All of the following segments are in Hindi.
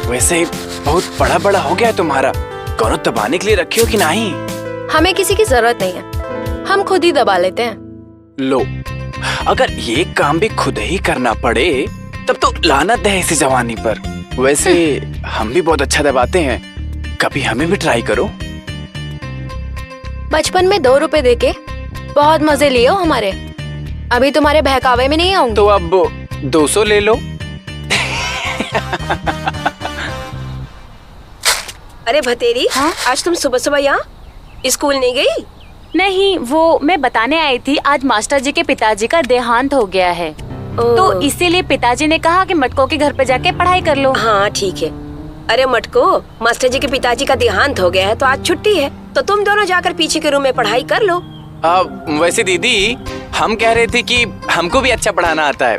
वैसे बहुत बड़ा बड़ा हो गया है तुम्हारा, कौन दबाने के लिए रखे हो कि नहीं? हमें किसी की जरूरत नहीं है, हम खुद ही दबा लेते हैं। लो, अगर ये काम भी खुद ही करना पड़े तब तो लानत है इसी जवानी पर। वैसे हम भी बहुत अच्छा दबाते हैं, कभी हमें भी ट्राई करो। बचपन में 2 रुपए देके बहुत मजे लिए हो हमारे, अभी तुम्हारे बहकावे में नहीं आऊंगी। तो अब 200 ले लो। अरे भतेरी, हाँ? आज तुम सुबह सुबह यहाँ स्कूल नहीं गई? नहीं, वो मैं बताने आई थी, आज मास्टर जी के पिताजी का देहांत हो गया है, तो इसीलिए पिताजी ने कहा कि मटको के घर पे जाके पढ़ाई कर लो। हाँ ठीक है। अरे मटको, मास्टर जी के पिताजी का देहांत हो गया है तो आज छुट्टी है, तो तुम दोनों जाकर पीछे के रूम में पढ़ाई कर लो। वैसे दीदी, हम कह रहे थे कि हमको भी अच्छा पढ़ाना आता है।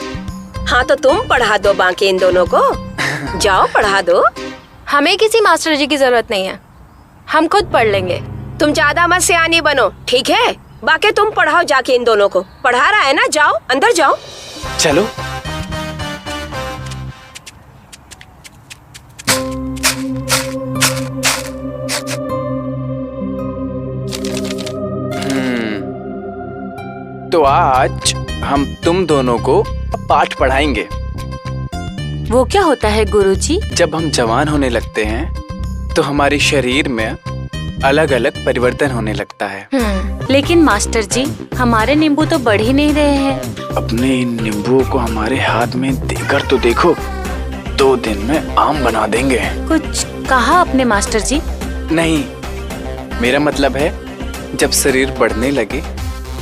हाँ तो तुम पढ़ा दो बाकी इन दोनों को, जाओ पढ़ा दो। हमें किसी मास्टर जी की जरूरत नहीं है, हम खुद पढ़ लेंगे। तुम ज्यादा मत सियानी बनो, ठीक है? बाकी तुम पढ़ाओ जाके इन दोनों को, पढ़ा रहा है ना, जाओ अंदर जाओ। चलो। तो आज हम तुम दोनों को पाठ पढ़ाएंगे। वो क्या होता है गुरुजी? जब हम जवान होने लगते हैं तो हमारे शरीर में अलग अलग परिवर्तन होने लगता है। लेकिन मास्टर जी, हमारे नींबू तो बढ़ ही नहीं रहे हैं। अपने इन नींबुओं को हमारे हाथ में देकर तो देखो, 2 दिन में आम बना देंगे। कुछ कहा आपने मास्टर जी? नहीं, मेरा मतलब है जब शरीर बढ़ने लगे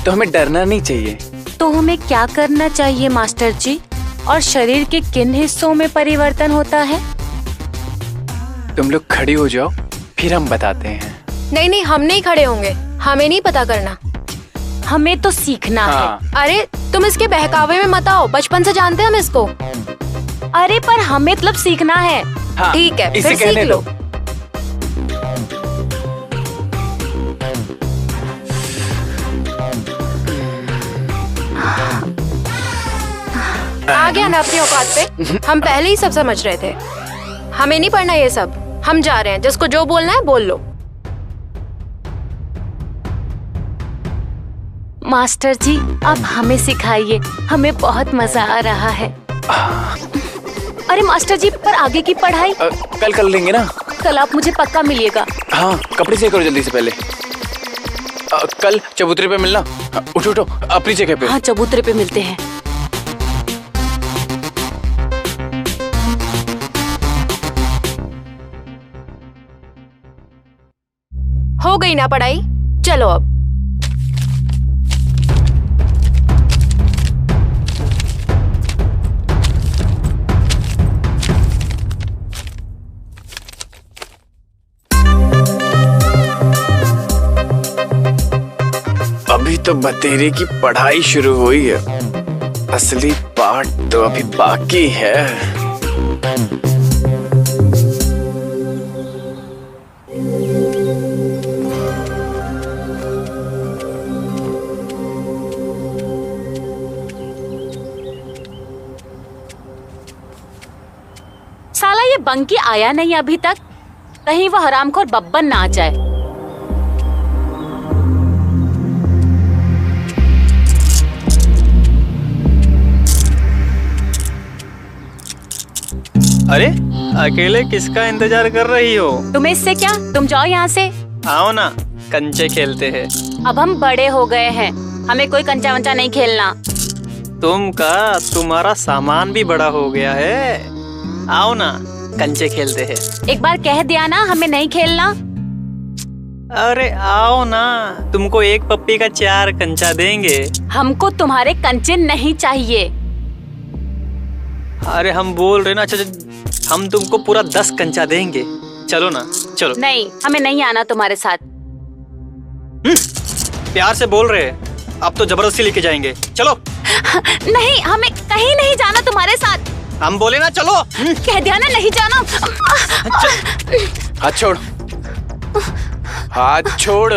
तो हमें डरना नहीं चाहिए। तो हमें क्या करना चाहिए मास्टर जी? और शरीर के किन हिस्सों में परिवर्तन होता है? तुम लोग खड़ी हो जाओ, फिर हम बताते हैं। नहीं नहीं, हम नहीं खड़े होंगे, हमें नहीं पता करना, हमें तो सीखना है। अरे तुम इसके बहकावे में मत आओ, बचपन से जानते हैं हम इसको। अरे पर हमें मतलब सीखना है। हाँ, ठीक है, इसे फिर कहने सीख लो। आ गया ना अपनी औकात पे, हम पहले ही सब समझ रहे थे। हमें नहीं पढ़ना ये सब, हम जा रहे हैं, जिसको जो बोलना है बोल लो। मास्टर जी, आप हमें सिखाइए, हमें बहुत मजा आ रहा है। अरे मास्टर जी, पर आगे की पढ़ाई कल कर लेंगे ना। कल आप मुझे पक्का मिलिएगा। हाँ, कपड़े से करो जल्दी से पहले। कल चबूतरे पे मिलना। उठो उठो अपनी जगह पे। हाँ, चबूतरे पे मिलते हैं। हो गई ना पढ़ाई, चलो अब। अभी तो बतेरे की पढ़ाई शुरू हुई है, असली पाठ तो अभी बाकी है। साला ये बंकी आया नहीं अभी तक, कहीं वो हरामखोर बब्बन ना आ जाए। अरे अकेले किसका इंतजार कर रही हो? तुम्हें इससे क्या, तुम जाओ यहाँ से। आओ ना, कंचे खेलते हैं। अब हम बड़े हो गए हैं, हमें कोई कंचा वंचा नहीं खेलना। तुम्हारा सामान भी बड़ा हो गया है। आओ ना, कंचे खेलते हैं। एक बार कह दिया ना, हमें नहीं खेलना। अरे आओ ना, तुमको एक पप्पी का 4 कंचा देंगे। हमको तुम्हारे कंचे नहीं चाहिए। अरे हम बोल रहे ना, हम तुमको पूरा 10 कंचा देंगे। चलो ना, चलो। नहीं, हमें नहीं आना तुम्हारे साथ। प्यार से बोल रहे हैं, अब तो जबरदस्ती लेके जाएंगे। चलो। नहीं, हमें कहीं नहीं जाना तुम्हारे साथ। हम बोले ना चलो। कह दिया ना, नहीं जाना। हाथ छोड़, हाथ छोड़।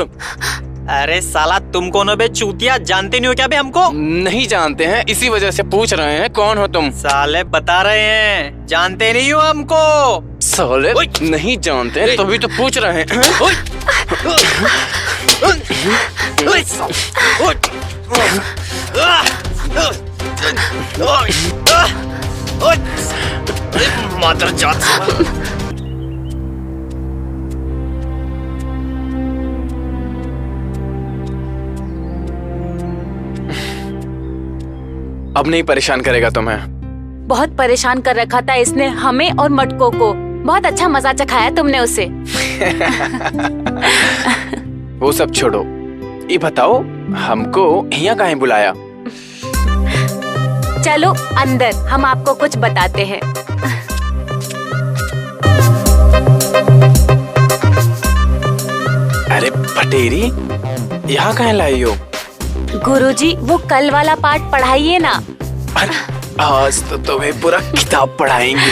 अरे साला तुम कौन हो बे चूतिया, जानते नहीं हो क्या बे हमको? नहीं जानते हैं, इसी वजह से पूछ रहे हैं कौन हो तुम। साले बता रहे हैं, जानते नहीं हो हमको। साले नहीं जानते हैं तभी तो पूछ रहे हैं। मादरजात। अब नहीं परेशान करेगा तुम्हें? बहुत परेशान कर रखा था इसने हमें और मटको को। बहुत अच्छा मजा चखाया तुमने उसे। वो सब छोड़ो, ये बताओ हमको यहाँ काहे बुलाया? चलो अंदर, हम आपको कुछ बताते हैं। अरे पटेरी, यहाँ काहे लाई हो? गुरुजी, वो कल वाला पाठ पढ़ाइए ना। अरे आज तो तुम्हें पूरा किताब पढ़ाएंगे।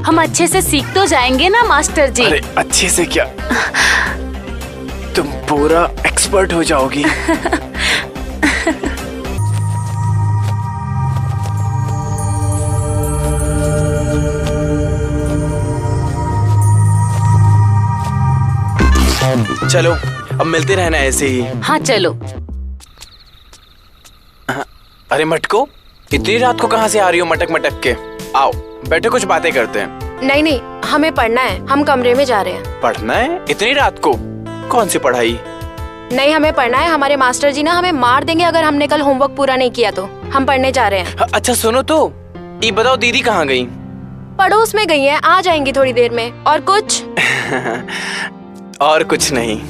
हम अच्छे से सीख तो जाएंगे ना मास्टर जी। अरे अच्छे से क्या, तुम पूरा एक्सपर्ट हो जाओगी। चलो अब मिलते रहना ऐसे ही। हाँ चलो। अरे मटको, इतनी रात को कहाँ से आ रही हो मटक मटक के? आओ बैठो, कुछ बातें करते हैं। नहीं नहीं, हमें पढ़ना है, हम कमरे में जा रहे हैं। पढ़ना है इतनी रात को? कौन सी पढ़ाई? नहीं, हमें पढ़ना है। हमारे मास्टर जी ना हमें मार देंगे अगर हमने कल होमवर्क पूरा नहीं किया तो। हम पढ़ने जा रहे हैं। अच्छा सुनो तो, ये बताओ दीदी कहाँ गई? पड़ोस में गई है, आ जाएंगी थोड़ी देर में। और कुछ? और कुछ नहीं।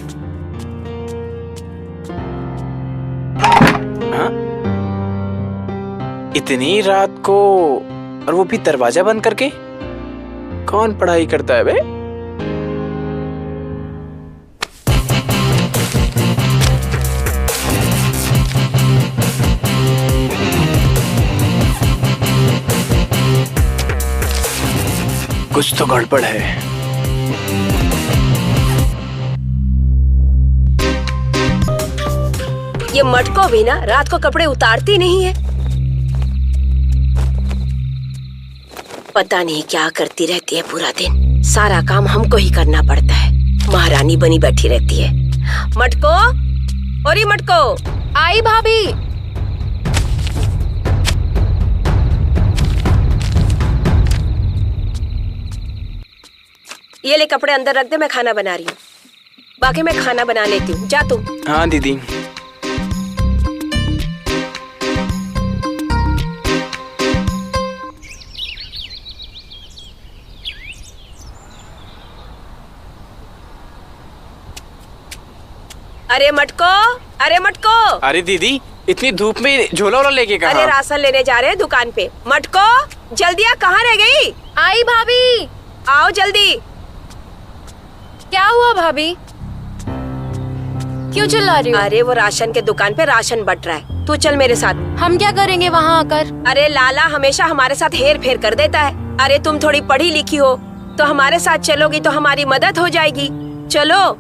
हाँ? इतनी रात को, और वो भी दरवाजा बंद करके? कौन पढ़ाई करता है बे? कुछ तो गड़बड़ है। ये मटको भी ना रात को कपड़े उतारती नहीं है। पता नहीं क्या करती रहती है पूरा दिन। सारा काम हमको ही करना पड़ता है। महारानी बनी बैठी रहती है। मटको, और ये मटको। आई भाभी। ये ले कपड़े अंदर रख दे, मैं खाना बना रही हूँ। बाकी मैं खाना बना लेती हूँ, जा तू। हाँ दीदी। अरे मटको, अरे मटको। अरे दीदी, इतनी धूप में झोला वोला लेके कहाँ? अरे राशन लेने जा रहे हैं दुकान पे। मटको जल्दी आ, कहाँ रह गई? आई भाभी। आओ जल्दी। क्या हुआ भाभी? क्यों चिल्ला रही हो? अरे वो राशन के दुकान पे राशन बट रहा है, तू चल मेरे साथ। हम क्या करेंगे वहाँ आकर? अरे लाला हमेशा हमारे साथ हेर फेर कर देता है। अरे तुम थोड़ी पढ़ी लिखी हो तो हमारे साथ चलोगी तो हमारी मदद हो जाएगी। चलो।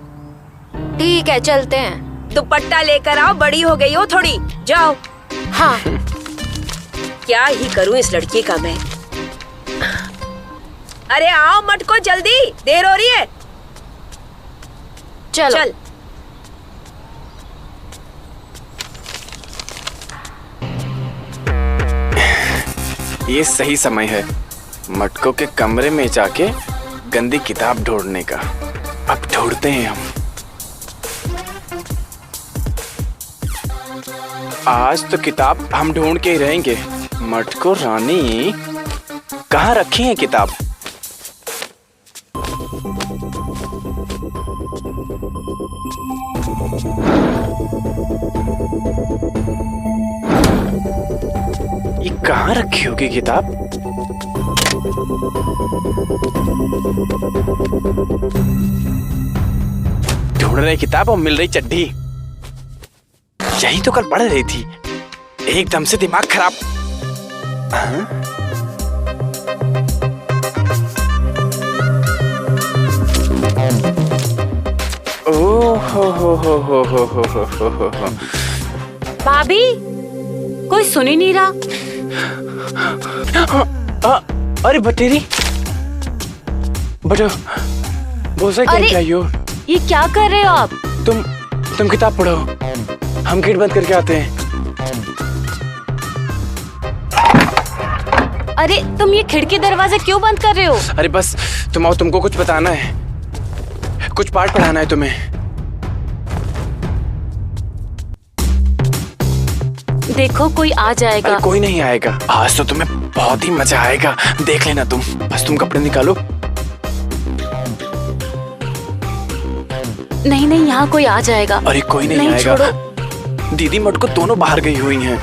ठीक है, चलते हैं। दुपट्टा लेकर आओ, बड़ी हो गई हो थोड़ी, जाओ। हाँ। क्या ही करूं इस लड़की का मैं। अरे आओ मटको, जल्दी, देर हो रही है। चलो। चल। ये सही समय है मटको के कमरे में जाके गंदी किताब ढूंढने का। अब ढूंढते हैं हम। आज तो किताब हम ढूंढ के ही रहेंगे। मटको रानी कहाँ रखी है किताब? ये कहाँ रखी होगी किताब? ढूंढ रहे किताब और मिल रही चड्डी। यही तो कल पढ़ रही थी, एकदम से दिमाग खराब। हाँ? ओह हो। भाभी, कोई सुन ही नहीं रहा। अरे बटेरी, बटो बहुत सारी अरे! क्या हो? ये क्या कर रहे हो आप? तुम किताब पढ़ो, हम गेट बंद करके आते हैं। अरे तुम ये खिड़की दरवाजा क्यों बंद कर रहे हो? अरे बस तुम आओ, तुमको कुछ बताना है, कुछ पाठ पढ़ाना है तुम्हें। देखो कोई आ जाएगा। अरे कोई नहीं आएगा, आज तो तुम्हें बहुत ही मजा आएगा, देख लेना तुम। बस तुम कपड़े निकालो। नहीं, यहाँ कोई आ जाएगा। अरे कोई नहीं आएगा। दीदी मटको दोनों बाहर गई हुई हैं।